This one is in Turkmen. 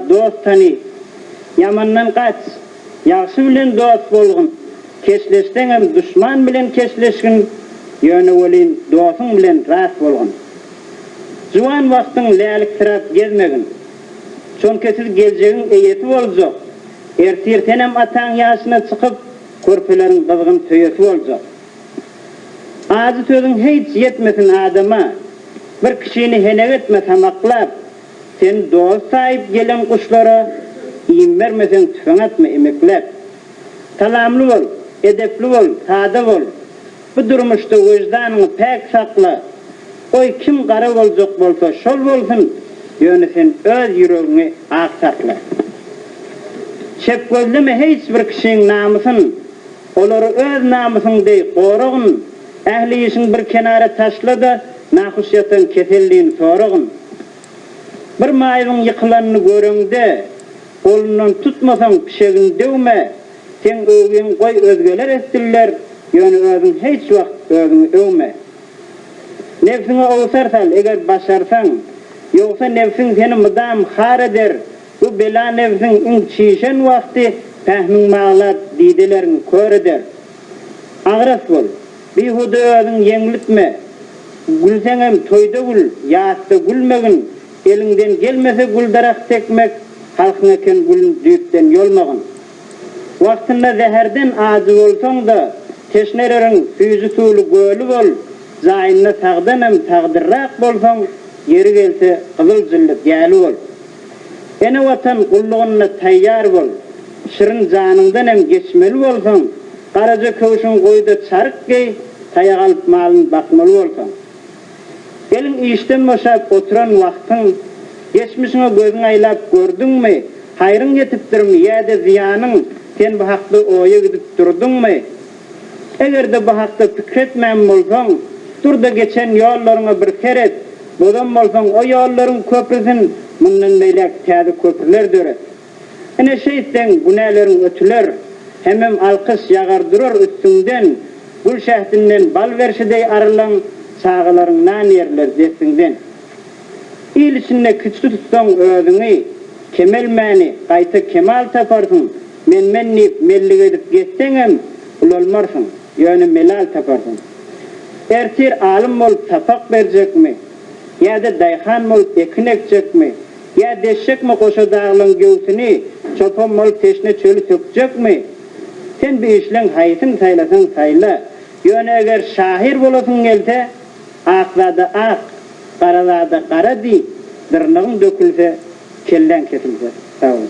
Dost tani, yamandan kaç, yaxşı bilen dost bolğun, kesleşten hem düşman bilen kesleşkin, yönü olin dostun bilen rast bolğun. Juwan wagtyň lälik tirap gezmegin, çonketsiz geljegin eýeti boljak, ertirtenem ataň ýaşyna çykyp, körpeleriň gyzgyn töýesi boljak. Azy sözüň hiç yetmesin adama, bir kişini henek etme tamaklap, sen dost saýyp gelen kuşlara iýim bermesen tüfeň atma emeklep. Talamly bol, edepli bol, sada bol. Bu durmuşda wejdanyny pek sakla. Oy kim gara boljak bolsa şol bolsun, ýöne sen öz ýüregiňi ak sakla. Şep gözleme hiç bir kişiň namysyn, olary öz namysyňdy goragyn, ähli işin bir kenara taşla da nahusyatyn keselliğini soragyn. Bir maýylyň ýykylanyny görüňde, olundan tutmasaň pişegin dewme, sen öwgen goý özgeler etdiler, ýöne özüň hiç wagt özüňi öwme. Nefsiňe owsarsan, eger başarsaň, ýoksa nefsiň seni mydam har eder. Bu bela nefsiň çiýşen wagty tähmin maglap diýdelerini kör eder. Agras bol, bihuda özüň ýeňlitme. Gülseň hem toýda gül, ýatda gülmegin. Elinden gelmese güldarak tekmek, halkyna ken gülün düýpden ýolmagyn. Wagtynda zäherden azy bolsaň da, teşnereriň füýzi suwly göli bol, zaýyna tagdan hem tagdyrrak bolsaň, yeri gelse gyzyl jyllyk ýaly bol. Ene watan gullugyna taýýar bol, şirin janyňdan hem geçmeli bolsaň, garaja köwüşüň goýda çark gey, taýak alyp malyny bakmaly bolsaň. Gelin işten boşap oturan wagtyň, geçmişine gözüň aýlap gördüňmi? Haýryň ýetipdirmi ýa-da ziýanyň sen bu hakda oýa gidip durduňmy? Egerde bu hakda pikir etmän bolsaň, turda geçen ýollaryňa bir keret, bodan bolsaň o ýollaryň köprüsin mundan meýlek täze köprüler döret. Ene şeýden günälerin ötüler, hemem alkys ýagardyrar üstünden, gül şähtinden bal berşidey arılan sağalarından yerler zesinden. İl içinde küçük tutsan özüňi, kemel mäni, gaýta kemal taparsın, menmenlip mellik edip geçseňem, ulolmarsın, ýöne melal taparsın. Ertir alim bolup tapak berjekmi, ýa-da daýhan bolup ekin ekjekmi, ýa deşekmi goşa dağlanan göwsüni, çopon bolup teşne çölü tökjekmi? Sen bir işleň haýsyn saýlasaň saýla, ýöne eger şahir bolasyň gelse, akzada ak, karazada kara di, dırnağın dökülse, kellen kesilse. Sağ olun.